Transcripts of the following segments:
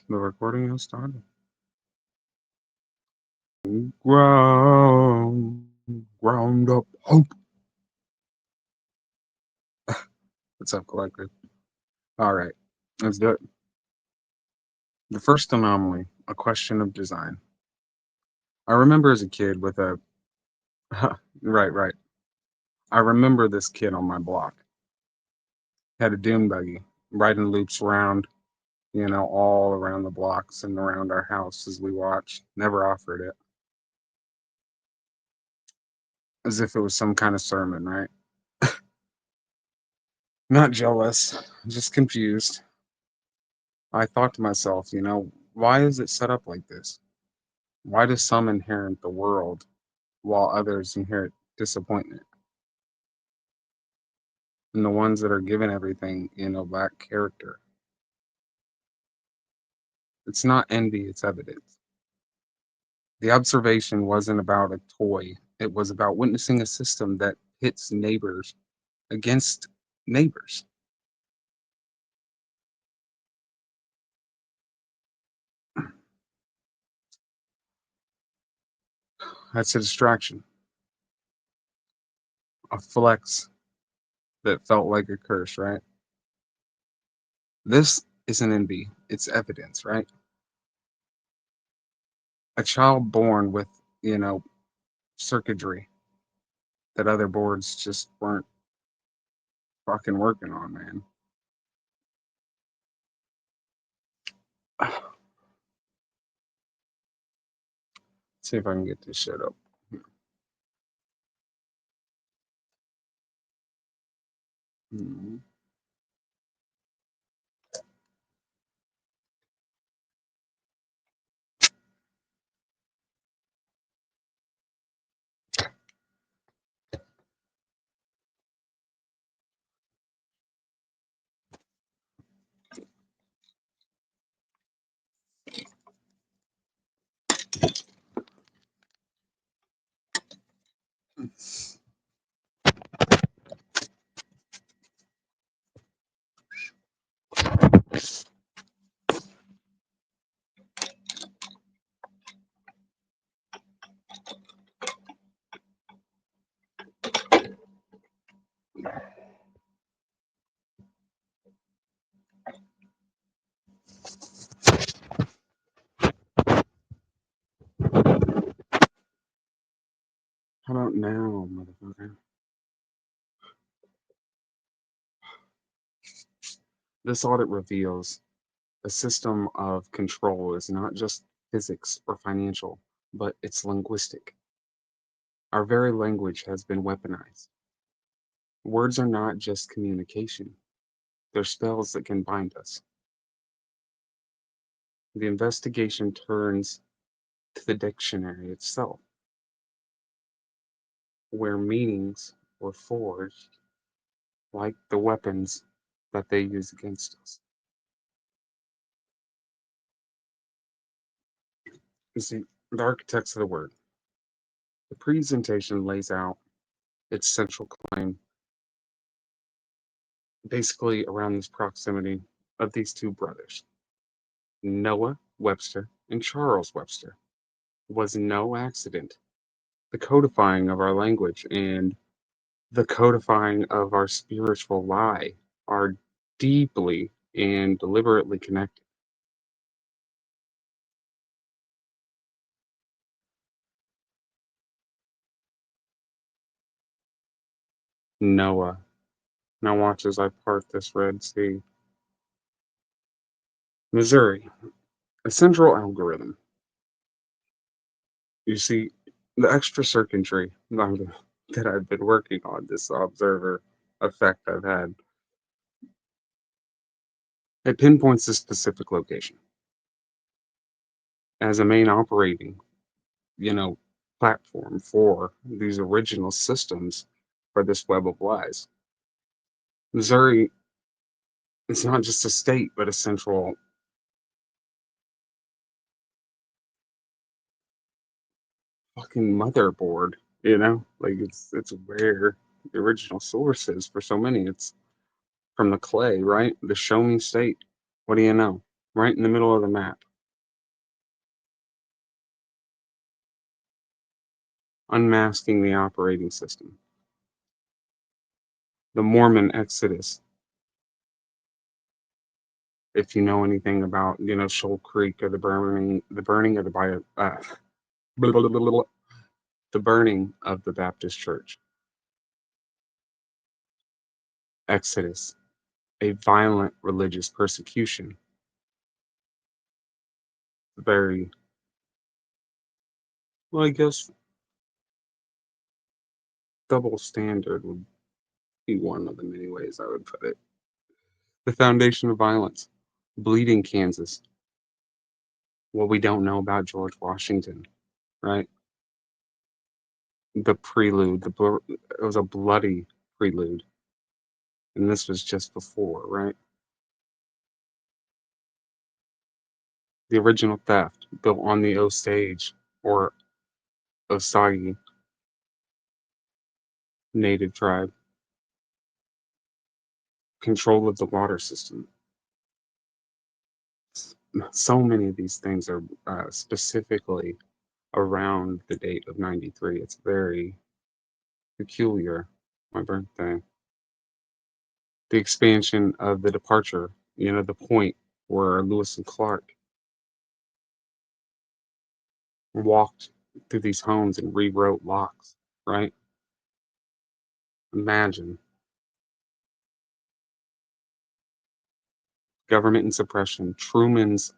The recording has started. Ground up hope. What's up, collective? All right, let's do it. The first anomaly, a question of design. I remember as a kid with a. Right. I remember this kid on my block had a dune buggy, riding loops around, all around the blocks and around our house as we watched. Never offered it, as if it was some kind of sermon, right? Not jealous, just confused. I thought to myself, why is it set up like this? Why do some inherit the world while others inherit disappointment? And the ones that are given everything, lack character. It's not envy, it's evidence. The observation wasn't about a toy, it was about witnessing a system that pits neighbors against neighbors. That's a distraction, a flex that felt like a curse, right? This isn't envy, it's evidence, right? A child born with, you know, circuitry that other boards just weren't fucking working on, man. See if I can get this shit up. Mhm. How about now, motherfucker? This audit reveals a system of control is not just physics or financial, but it's linguistic. Our very language has been weaponized. Words are not just communication, they're spells that can bind us. The investigation turns to the dictionary itself, where meanings were forged like the weapons that they use against us. You see, the architects of the word. The presentation lays out its central claim basically around this proximity of these two brothers, Noah Webster and Charles Webster, was no accident. The codifying of our language and the codifying of our spiritual lie are deeply and deliberately connected. Noah. Now watch as I part this Red Sea. Missouri. A central algorithm. You see, the extra circuitry that I've been working on, this observer effect I've had, it pinpoints a specific location as a main operating, you know, platform for these original systems for this web of lies. Missouri is not just a state, but a central fucking motherboard, Like it's where the original source is for so many. It's from the clay, right? The show me state. What do you know? right in the middle of the map, unmasking the operating system. The Mormon Exodus, if you know anything about, Shoal Creek or the burning of the blah, blah, blah, blah, blah, the burning of the Baptist Church. Exodus, a violent religious persecution. Very, well, I guess double standard would be one of the many ways I would put it. The foundation of violence, bleeding Kansas. What we don't know about George Washington, right? The prelude, it was a bloody prelude, and this was just before, right? The original theft built on the Osage or Osage native tribe, control of the water system. So many of these things are specifically around the date of 93. It's very peculiar. My birthday. The expansion of the departure, the point where Lewis and Clark walked through these homes and rewrote locks, right? Imagine government and suppression, Truman's,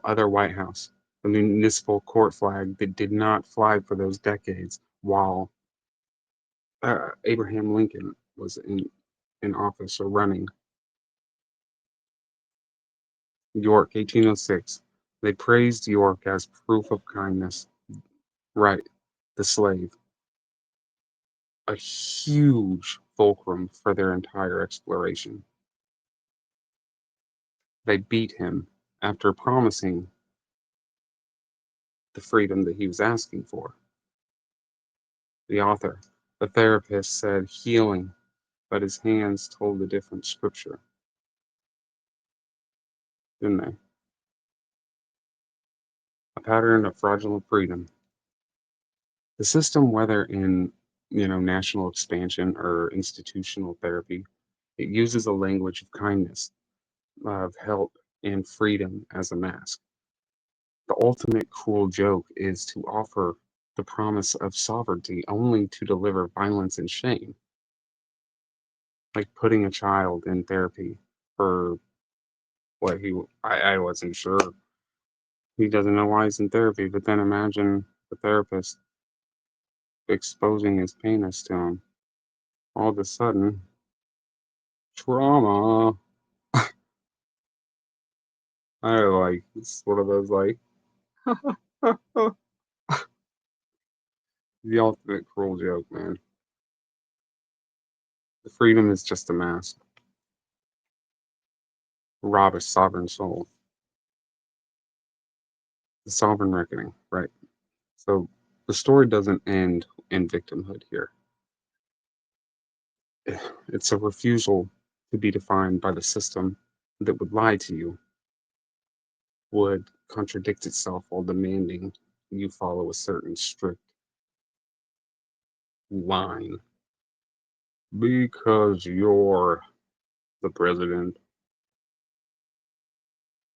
other White House, the municipal court flag that did not fly for those decades while Abraham Lincoln was in office or running. York, 1806. They praised York as proof of kindness. Right, the slave. A huge fulcrum for their entire exploration. They beat him after promising the freedom that he was asking for. The author, the therapist, said healing, but his hands told a different scripture, didn't they? A pattern of fraudulent freedom. The system, whether in national expansion or institutional therapy, it uses a language of kindness, of help, and freedom as a mask. The ultimate cruel joke is to offer the promise of sovereignty only to deliver violence and shame, like putting a child in therapy for what I wasn't sure. He doesn't know why he's in therapy, but then imagine the therapist exposing his penis to him. All of a sudden, trauma. It's one of those the ultimate cruel joke, man. The freedom is just a mask. Rob a sovereign soul. The sovereign reckoning, right? So the story doesn't end in victimhood here. It's a refusal to be defined by the system that would lie to you, would contradict itself while demanding you follow a certain strict line. Because you're the president,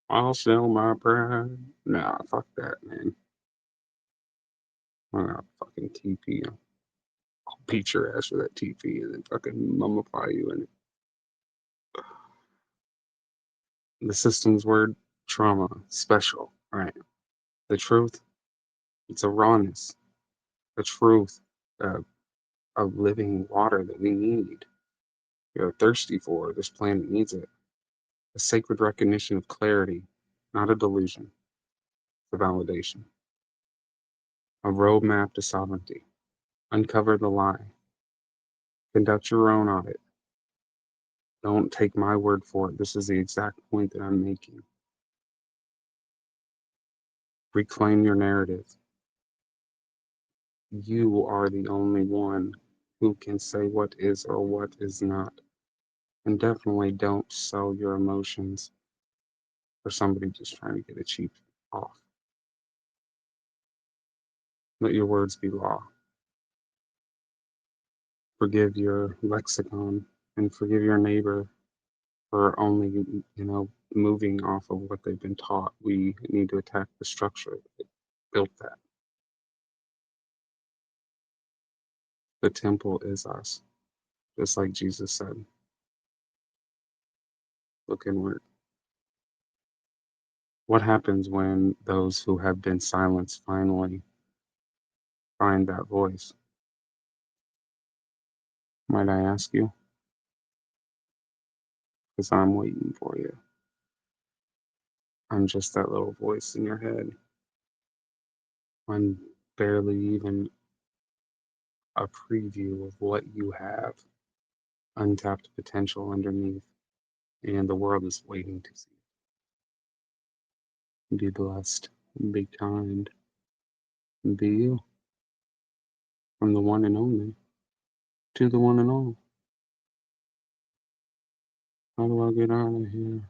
I'll sell my pride. Nah, fuck that, man. I'm gonna fucking TP. I'll beat your ass with that TP and then fucking mummify you in it. The system's word, trauma, special, right? The truth, it's a rawness. The truth, uh, of living water that we need. We're thirsty for. This planet needs it. A sacred recognition of clarity, not a delusion, a validation. A roadmap to sovereignty. Uncover the lie. Conduct your own audit. Don't take my word for it. This is the exact point that I'm making. Reclaim your narrative. You are the only one who can say what is or what is not. And definitely don't sell your emotions. or somebody just trying to get a cheap off. Let your words be law. Forgive your lexicon and forgive your neighbor for only, moving off of what they've been taught. We need to attack the structure that built that. The temple is us, just like Jesus said. Look inward. What happens when those who have been silenced finally find that voice? Might I ask you? Because I'm waiting for you. I'm just that little voice in your head. I'm barely even a preview of what you have untapped potential underneath, and the world is waiting to see. Be blessed, be kind, be you. From the one and only to the one and all. How do I get out of here?